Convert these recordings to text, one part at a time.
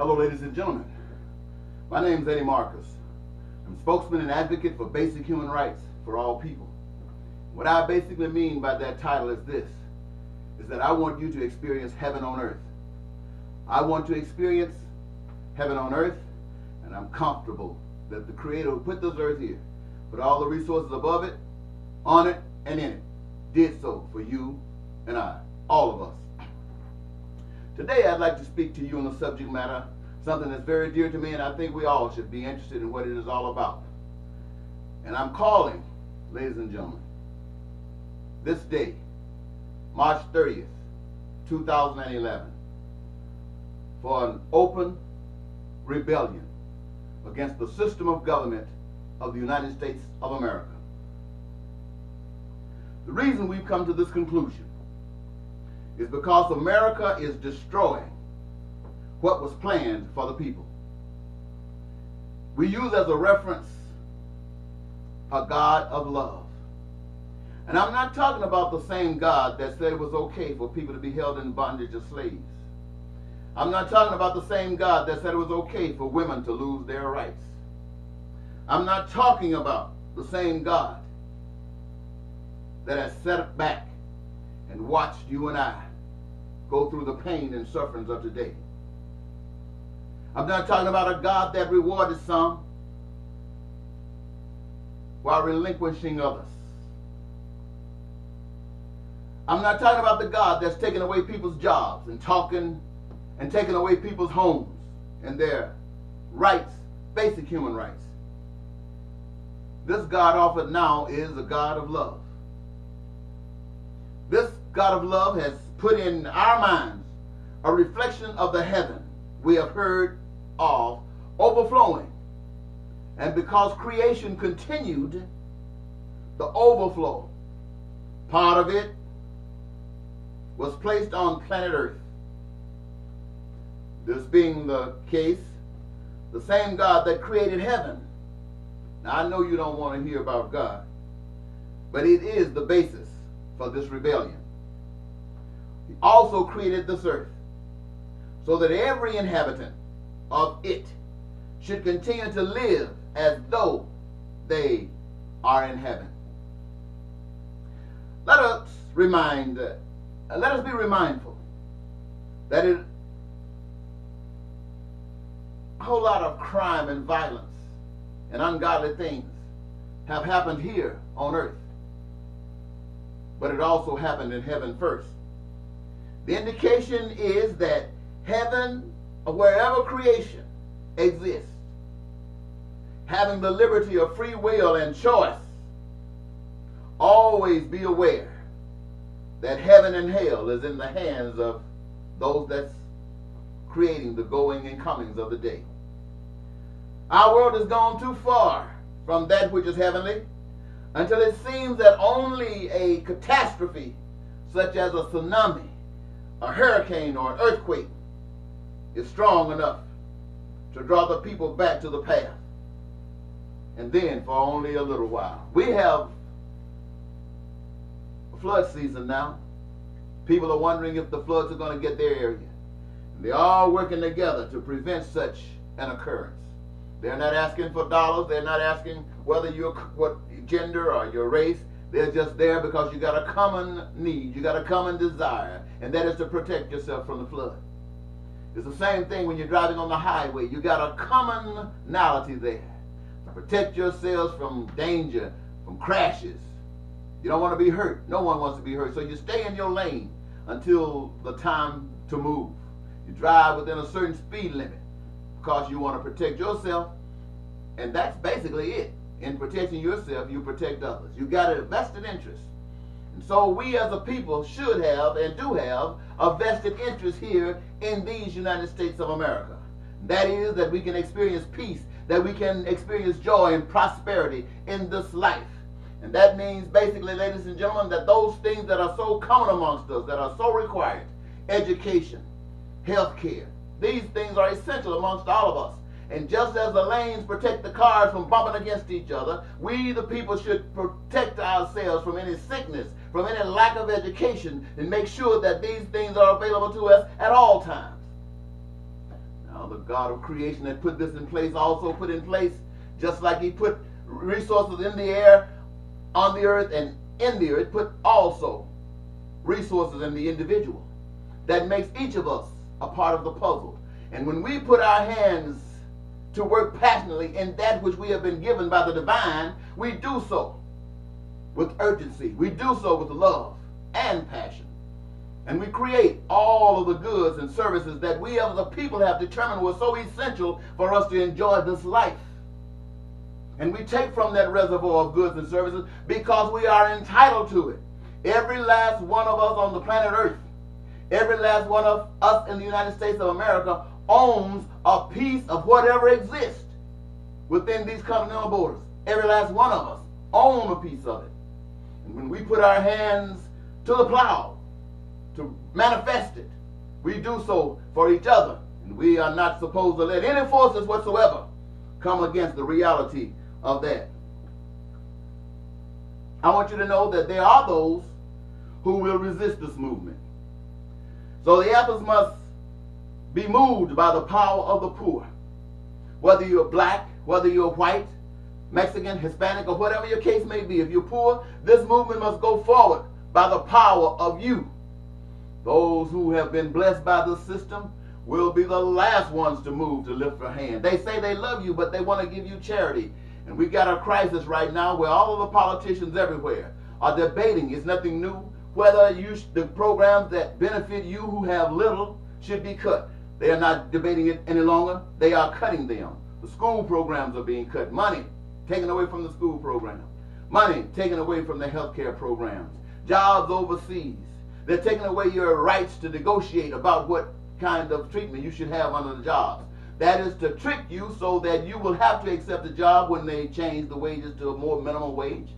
Hello, ladies and gentlemen. My name is Eddie Marcus. I'm spokesman and advocate for basic human rights for all people. What I basically mean by that title is this, is that I want you to experience heaven on earth. I want to experience heaven on earth, and I'm comfortable that the Creator who put this earth here, put all the resources above it, on it, and in it, did so for you and I, all of us. Today I'd like to speak to you on a subject matter, something that's very dear to me, and I think we all should be interested in what it is all about. And I'm calling, ladies and gentlemen, this day, March 30th, 2011, for an open rebellion against the system of government of the United States of America. The reason we've come to this conclusion is because America is destroying what was planned for the people. We use as a reference a God of love. And I'm not talking about the same God that said it was okay for people to be held in bondage as slaves. I'm not talking about the same God that said it was okay for women to lose their rights. I'm not talking about the same God that has sat back and watched you and I go through the pain and sufferings of today. I'm not talking about a God that rewarded some while relinquishing others. I'm not talking about the God that's taking away people's jobs and taking away people's homes and their rights, basic human rights. This God offered now is a God of love. This God of love has put in our minds a reflection of the heaven we have heard of overflowing. And because creation continued, the overflow, part of it, was placed on planet Earth. This being the case, the same God that created heaven. Now I know you don't want to hear about God, but it is the basis for this rebellion. He also created this earth so that every inhabitant of it should continue to live as though they are in heaven. Let us be remindful that a whole lot of crime and violence and ungodly things have happened here on earth, but it also happened in heaven first. The indication is that heaven, or wherever creation exists, having the liberty of free will and choice, always be aware that heaven and hell is in the hands of those that's creating the going and comings of the day. Our world has gone too far from that which is heavenly until it seems that only a catastrophe such as a tsunami, a hurricane, or an earthquake is strong enough to draw the people back to the path. And then for only a little while. We have a flood season now. People are wondering if the floods are going to get their area. And they're all working together to prevent such an occurrence. They're not asking for dollars. They're not asking whether you're what gender or your race. They're just there because you got a common need. You got a common desire. And that is to protect yourself from the flood. It's the same thing when you're driving on the highway. You got a commonality there. To protect yourselves from danger, from crashes. You don't want to be hurt. No one wants to be hurt. So you stay in your lane until the time to move. You drive within a certain speed limit because you want to protect yourself. And that's basically it. In protecting yourself, you protect others. You got a vested interest. And so we as a people should have and do have a vested interest here in these United States of America. That is that we can experience peace, that we can experience joy and prosperity in this life. And that means basically, ladies and gentlemen, that those things that are so common amongst us, that are so required, education, health care, these things are essential amongst all of us. And just as the lanes protect the cars from bumping against each other, we the people should protect ourselves from any sickness, from any lack of education, and make sure that these things are available to us at all times. Now, the God of creation that put this in place also put in place, just like he put resources in the air, on the earth, and in the earth, put also resources in the individual. That makes each of us a part of the puzzle. And when we put our hands to work passionately in that which we have been given by the divine, we do so with urgency. We do so with love and passion. And we create all of the goods and services that we as a people have determined were so essential for us to enjoy this life. And we take from that reservoir of goods and services because we are entitled to it. Every last one of us on the planet Earth, every last one of us in the United States of America owns a piece of whatever exists within these continental borders. Every last one of us own a piece of it. And when we put our hands to the plow to manifest it, we do so for each other. And we are not supposed to let any forces whatsoever come against the reality of that. I want you to know that there are those who will resist this movement. So the Athens must be moved by the power of the poor. Whether you're black, whether you're white, Mexican, Hispanic, or whatever your case may be, if you're poor, this movement must go forward by the power of you. Those who have been blessed by the system will be the last ones to move to lift their hand. They say they love you, but they want to give you charity. And we got a crisis right now where all of the politicians everywhere are debating, it's nothing new, whether the programs that benefit you who have little should be cut. They are not debating it any longer. They are cutting them. The school programs are being cut. Money taken away from the school program. Money taken away from the healthcare programs. Jobs overseas. They're taking away your rights to negotiate about what kind of treatment you should have under the jobs. That is to trick you so that you will have to accept a job when they change the wages to a more minimum wage.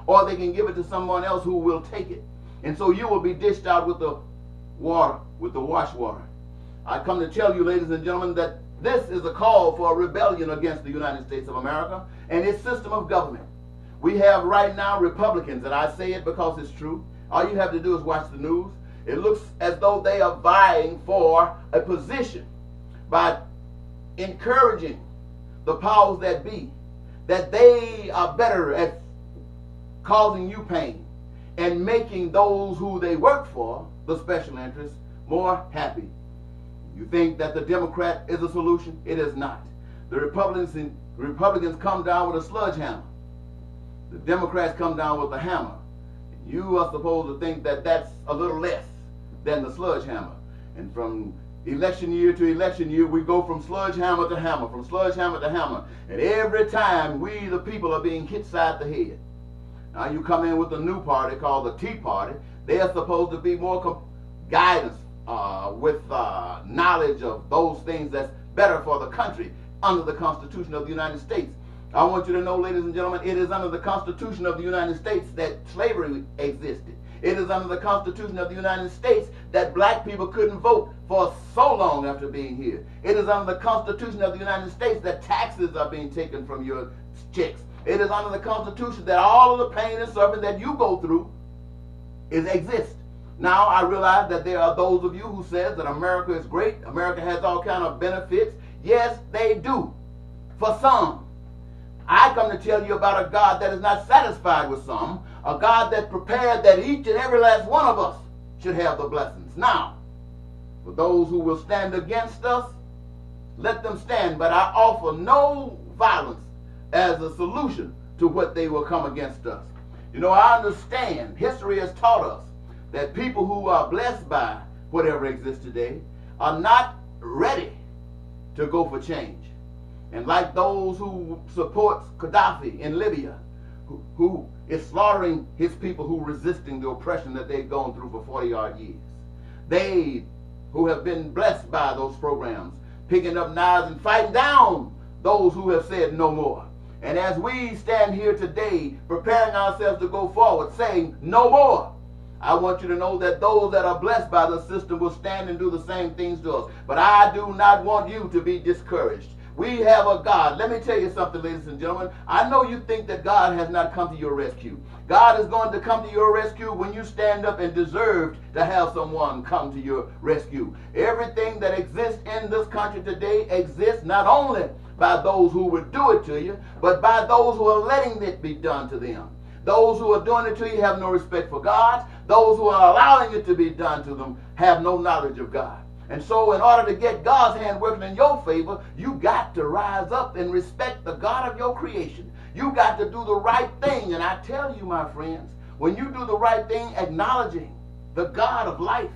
Or they can give it to someone else who will take it. And so you will be dished out with the water, with the wash water. I come to tell you, ladies and gentlemen, that this is a call for a rebellion against the United States of America and its system of government. We have right now Republicans, and I say it because it's true. All you have to do is watch the news. It looks as though they are vying for a position by encouraging the powers that be, that they are better at causing you pain and making those who they work for, the special interests, more happy. You think that the Democrat is a solution? It is not. The Republicans come down with a sledgehammer. The Democrats come down with a hammer. You are supposed to think that that's a little less than the sledgehammer. And from election year to election year, we go from sledgehammer to hammer, from sledgehammer to hammer. And every time we, the people, are being hit side the head. Now you come in with a new party called the Tea Party. They are supposed to be more guidance with knowledge of those things that's better for the country under the Constitution of the United States. I want you to know, ladies and gentlemen, it is under the Constitution of the United States that slavery existed. It is under the Constitution of the United States that black people couldn't vote for so long after being here. It is under the Constitution of the United States that taxes are being taken from your checks. It is under the Constitution that all of the pain and suffering that you go through exists. Now I realize that there are those of you who says that America is great. America has all kind of benefits. Yes, they do. For some. I come to tell you about a God that is not satisfied with some, a God that prepared that each and every last one of us should have the blessings. Now, for those who will stand against us, let them stand, but I offer no violence as a solution to what they will come against us. You know, I understand, history has taught us that people who are blessed by whatever exists today are not ready to go for change. And like those who support Gaddafi in Libya, who is slaughtering his people who are resisting the oppression that they've gone through for 40-odd years. They who have been blessed by those programs, picking up knives and fighting down those who have said no more. And as we stand here today, preparing ourselves to go forward, saying no more, I want you to know that those that are blessed by the system will stand and do the same things to us. But I do not want you to be discouraged. We have a God. Let me tell you something, ladies and gentlemen. I know you think that God has not come to your rescue. God is going to come to your rescue when you stand up and deserve to have someone come to your rescue. Everything that exists in this country today exists not only by those who would do it to you, but by those who are letting it be done to them. Those who are doing it to you have no respect for God. Those who are allowing it to be done to them have no knowledge of God. And so in order to get God's hand working in your favor, you got to rise up and respect the God of your creation. You got to do the right thing. And I tell you, my friends, when you do the right thing, acknowledging the God of life,